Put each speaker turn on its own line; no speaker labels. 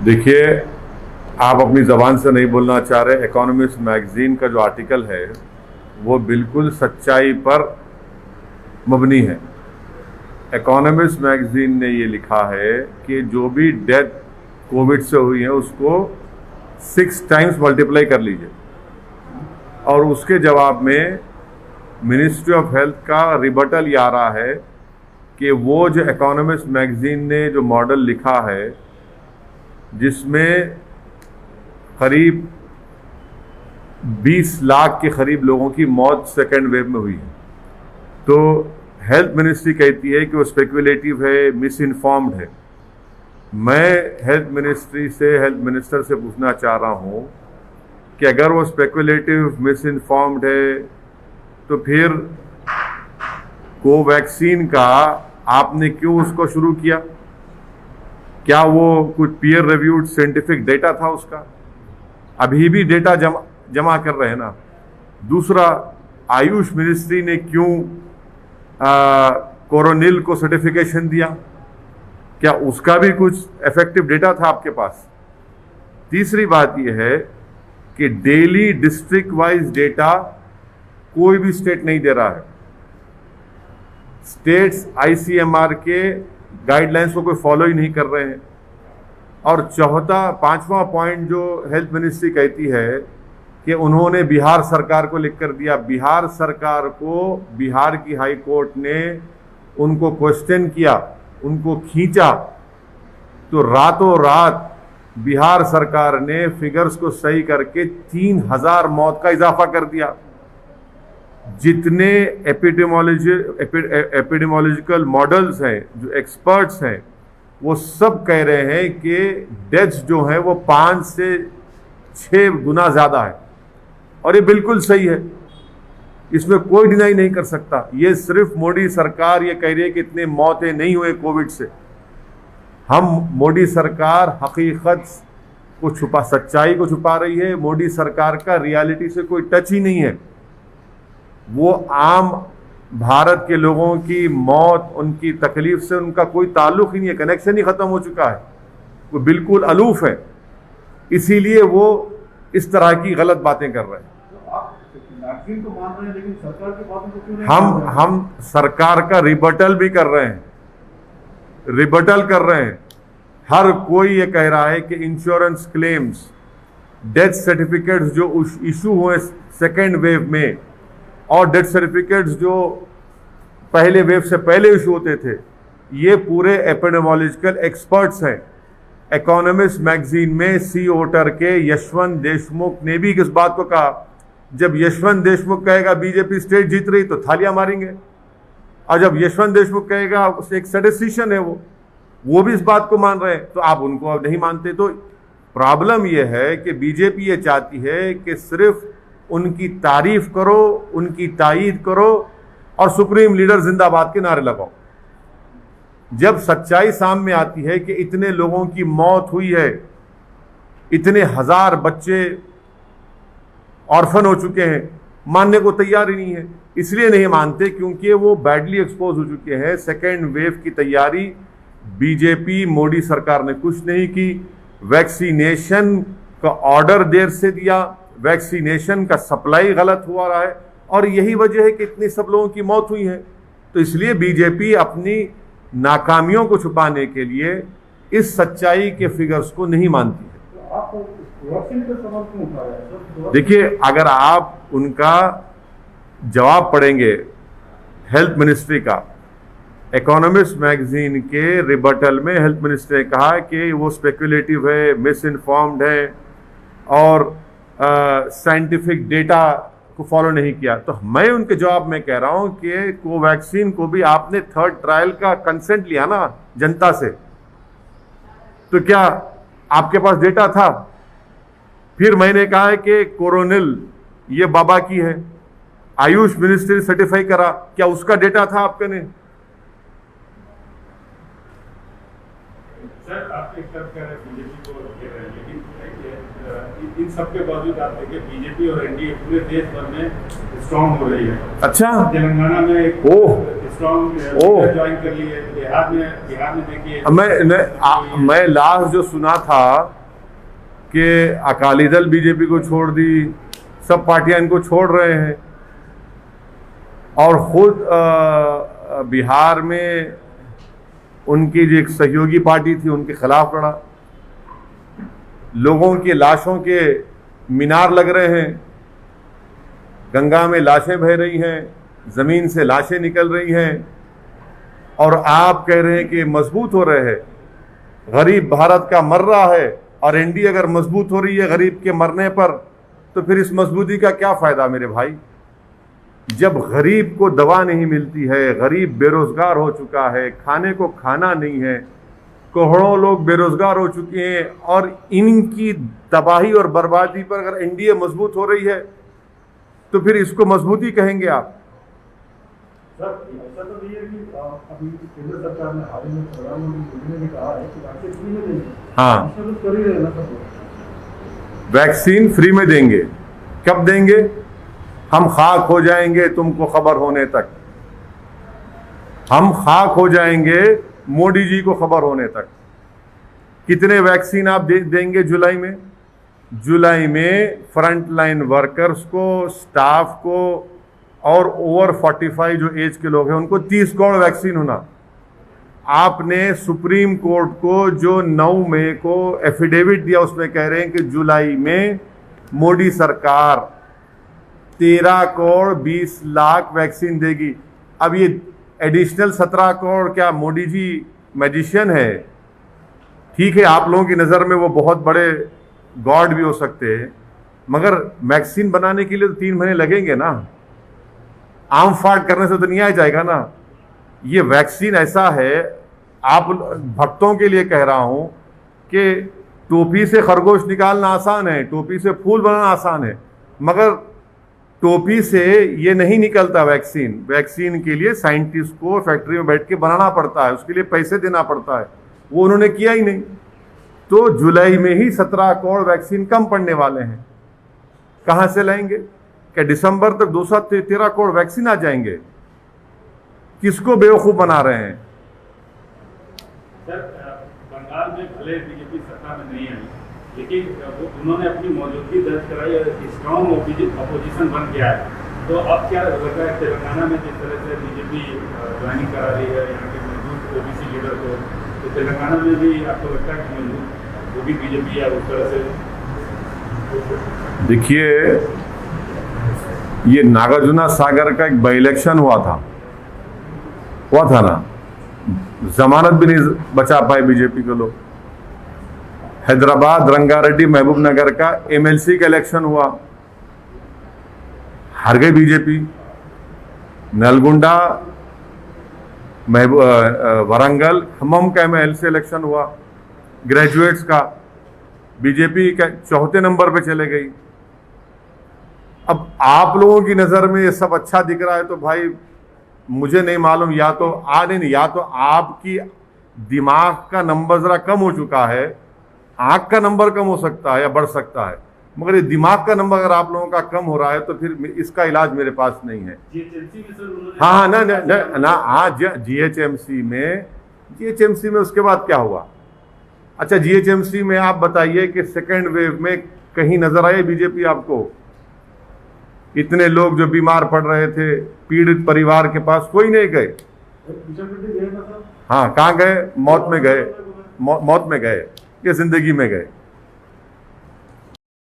देखिए, आप अपनी ज़बान से नहीं बोलना चाह रहे। इकोनॉमिस्ट मैगजीन का जो आर्टिकल है वो बिल्कुल सच्चाई पर मबनी है। इकोनॉमिस्ट मैगजीन ने ये लिखा है कि जो भी डेथ कोविड से हुई है उसको 6 टाइम्स मल्टीप्लाई कर लीजिए, और उसके जवाब में मिनिस्ट्री ऑफ हेल्थ का रिबटल ये आ रहा है कि वो जो इकोनॉमिस्ट मैगजीन ने जो मॉडल लिखा है जिसमें करीब 20 लाख के करीब लोगों की मौत सेकेंड वेव में हुई है, तो हेल्थ मिनिस्ट्री कहती है कि वो स्पेकुलेटिव है, मिस इन्फॉर्म्ड है। मैं हेल्थ मिनिस्टर से पूछना चाह रहा हूँ कि अगर वो स्पेकुलेटिव, मिस इन्फॉर्म्ड है तो फिर कोवैक्सीन का आपने क्यों उसको शुरू किया? क्या वो कुछ पीयर रिव्यूड साइंटिफिक डेटा था उसका? अभी भी डेटा जमा कर रहे हैं ना। दूसरा, आयुष मिनिस्ट्री ने क्यों कोरोनिल को सर्टिफिकेशन दिया? क्या उसका भी कुछ इफेक्टिव डेटा था आपके पास? तीसरी बात यह है कि डेली डिस्ट्रिक्ट वाइज डेटा कोई भी स्टेट नहीं दे रहा है। स्टेट्स आईसीएमआर के गाइडलाइंस को कोई फॉलो ही नहीं कर रहे हैं। और पांचवा पॉइंट जो हेल्थ मिनिस्ट्री कहती है कि उन्होंने बिहार सरकार को लिख कर दिया। बिहार सरकार को बिहार की हाई कोर्ट ने उनको क्वेश्चन किया, उनको खींचा, तो रातों रात बिहार सरकार ने फिगर्स को सही करके 3000 मौत का इजाफा कर दिया। जितने एपिडेमोलॉजिकल मॉडल्स हैं, जो एक्सपर्ट्स हैं, वो सब कह रहे हैं कि डेथ्स जो हैं वो 5 से 6 गुना ज़्यादा है, और ये बिल्कुल सही है, इसमें कोई डिनाई नहीं कर सकता। ये सिर्फ मोदी सरकार ये कह रही है कि इतने मौतें नहीं हुए कोविड से। मोदी सरकार हकीकत को सच्चाई को छुपा रही है। मोदी सरकार का रियलिटी से कोई टच ही नहीं है। वो आम भारत के लोगों की मौत, उनकी तकलीफ से उनका कोई ताल्लुक ही नहीं है, कनेक्शन ही खत्म हो चुका है। वो बिल्कुल अलूफ है, इसीलिए वो इस तरह की गलत बातें कर रहे हैं।
तो मान रहे हैं, लेकिन सरकार की बातों को क्यों नहीं
हम सरकार का रिबटल भी कर रहे हैं, हर कोई ये कह रहा है कि इंश्योरेंस क्लेम्स, डेथ सर्टिफिकेट्स जो इशू हुए सेकेंड वेव में, और डेथ सर्टिफिकेट्स जो पहले वेव से पहले इशू होते थे, ये पूरे एपिडेमोलॉजिकल एक्सपर्ट्स हैं। इकोनॉमिस्ट मैगजीन में सी वोटर के यशवंत देशमुख ने भी किस बात को कहा, जब यशवंत देशमुख कहेगा बीजेपी स्टेट जीत रही तो थालियां मारेंगे, और जब यशवंत देशमुख कहेगा उससे एक स्टैटिस्टिशियन है वो भी इस बात को मान रहे हैं, तो आप उनको अब नहीं मानते। तो प्रॉब्लम यह है कि बीजेपी ये चाहती है कि सिर्फ उनकी तारीफ करो, उनकी तायीद करो और सुप्रीम लीडर जिंदाबाद के नारे लगाओ। जब सच्चाई सामने आती है कि इतने लोगों की मौत हुई है, इतने हजार बच्चे ऑर्फन हो चुके हैं, मानने को तैयार ही नहीं है। इसलिए नहीं मानते क्योंकि वो बैडली एक्सपोज हो चुके हैं। सेकेंड वेव की तैयारी बीजेपी मोदी सरकार ने कुछ नहीं की। वैक्सीनेशन का ऑर्डर देर से दिया, वैक्सीनेशन का सप्लाई गलत हुआ रहा है, और यही वजह है कि इतनी सब लोगों की मौत हुई है। तो इसलिए बीजेपी अपनी नाकामियों को छुपाने के लिए इस सच्चाई के फिगर्स को नहीं मानती है। देखिए, अगर आप उनका जवाब पढ़ेंगे हेल्थ मिनिस्ट्री का, इकोनॉमिस्ट मैगजीन के रिबटल में हेल्थ मिनिस्ट्री ने कहा कि वो स्पेकुलेटिव है, मिस इन्फॉर्म्ड है और साइंटिफिक डेटा को फॉलो नहीं किया। तो मैं उनके जवाब में कह रहा हूं कि कोवैक्सीन को भी आपने 3rd ट्रायल का कंसेंट लिया ना जनता से, तो क्या आपके पास डेटा था? फिर मैंने कहा है कि कोरोनिल ये बाबा की है, आयुष मिनिस्ट्री ने सर्टिफाई करा, क्या उसका डेटा था आपके ने?
सर, आप एक तरफ कह रहे हैं बीजेपी को रोके रहे हैं, लेकिन इन सबके बावजूद आप देखिए बीजेपी और एनडीए पूरे देश भर में स्ट्रांग हो रही है।
अच्छा,
तेलंगाना में एक स्ट्रॉन्ग
ओह।
ज्वाइन कर ली है। बिहार में देखिए
मैं लास्ट जो सुना था कि अकाली दल बीजेपी को छोड़ दी, सब पार्टियां इनको छोड़ रहे हैं, और खुद बिहार में उनकी जो एक सहयोगी पार्टी थी उनके खिलाफ लड़ा। लोगों की लाशों के मीनार लग रहे हैं, गंगा में लाशें बह रही हैं, जमीन से लाशें निकल रही हैं, और आप कह रहे हैं कि मजबूत हो रहे हैं। गरीब भारत का मर रहा है, और एनडीए अगर मजबूत हो रही है गरीब के मरने पर, तो फिर इस मजबूती का क्या फायदा मेरे भाई। जब गरीब को दवा नहीं मिलती है, गरीब बेरोजगार हो चुका है, खाने को खाना नहीं है, करोड़ों लोग बेरोजगार हो चुके हैं, और इनकी तबाही और बर्बादी पर अगर एनडीए मजबूत हो रही है तो फिर इसको मजबूती कहेंगे आप।
सर ऐसा तो नहीं है कि अभी केंद्र सरकार ने हाल ही में प्रधानमंत्री मोदी ने भी कहा है कि वैक्सीन फ्री में देंगे।
हाँ,
ऐसा तो कर ही रहे ना सब।
वैक्सीन फ्री में देंगे। कब देंगे? हम खाक हो जाएंगे तुमको खबर होने तक। हम खाक हो जाएंगे मोदी जी को खबर होने तक। कितने वैक्सीन आप देंगे जुलाई में? जुलाई में फ्रंट लाइन वर्कर्स को, स्टाफ को, और ओवर 45 जो एज के लोग हैं उनको 30 करोड़ वैक्सीन होना। आपने सुप्रीम कोर्ट को जो 9 मई को एफिडेविट दिया उसमें कह रहे हैं कि जुलाई में मोदी सरकार 13 करोड़ 20 लाख वैक्सीन देगी। अब ये एडिशनल 17 करोड़ क्या मोदी जी मैजिशियन है? ठीक है, आप लोगों की नज़र में वो बहुत बड़े गॉड भी हो सकते हैं, मगर वैक्सीन बनाने के लिए तो 3 महीने लगेंगे ना। आम फाट करने से तो नहीं आ जाएगा ना। ये वैक्सीन ऐसा है, आप भक्तों के लिए कह रहा हूं कि टोपी से खरगोश निकालना आसान है, टोपी से फूल बनाना आसान है, मगर टोपी से ये नहीं निकलता वैक्सीन। वैक्सीन के लिए साइंटिस्ट को फैक्ट्री में बैठ के बनाना पड़ता है, उसके लिए पैसे देना पड़ता है, वो उन्होंने किया ही नहीं। तो जुलाई में ही 17 करोड़ वैक्सीन कम पड़ने वाले हैं। कहां से लाएंगे? क्या दिसंबर तक 213 करोड़ वैक्सीन आ जाएंगे? किसको बेवकूफ बना रहे हैं?
सर बंगाल में भले बीजेपी सत्ता में नहीं आई, लेकिन उन्होंने अपनी मौजूदगी दर्ज कराई, स्ट्रॉन्ग अपोजिशन बन गया है। तो अब क्या लग रहा है तेलंगाना में जिस तरह से बीजेपी ज्वाइनिंग करा रही है यहाँ के मजबूत ओबीसी लीडर को, तो तेलंगाना में भी आपको लगता है कि मजबूत वो भी बीजेपी है उस तरह से?
देखिए, ये नागार्जुना सागर का एक बाई इलेक्शन हुआ था ना, जमानत भी नहीं बचा पाए बीजेपी के लोग। हैदराबाद रंगारेड्डी महबूब नगर का एमएलसी का इलेक्शन हुआ, हार गई बीजेपी। नलगुंडा वरंगल खम्मम का एमएलसी इलेक्शन हुआ, ग्रेजुएट्स का, बीजेपी का 4थे नंबर पे चले गई। अब आप लोगों की नज़र में ये सब अच्छा दिख रहा है तो भाई मुझे नहीं मालूम, या तो आपकी दिमाग का नंबर ज़रा कम हो चुका है, आँख का नंबर कम हो सकता है या बढ़ सकता है, मगर ये दिमाग का नंबर अगर आप लोगों का कम हो रहा है तो फिर इसका इलाज मेरे पास नहीं है। हाँ ना आज जीएचएमसी में उसके बाद क्या हुआ? अच्छा, जीएचएमसी में आप बताइए कि सेकेंड वेव में कहीं नजर आए बीजेपी आपको? इतने लोग जो बीमार पड़ रहे थे, पीड़ित परिवार के पास कोई नहीं गए। हाँ, कहाँ गए? मौत में गए, मौत में गए, ये जिंदगी में गए।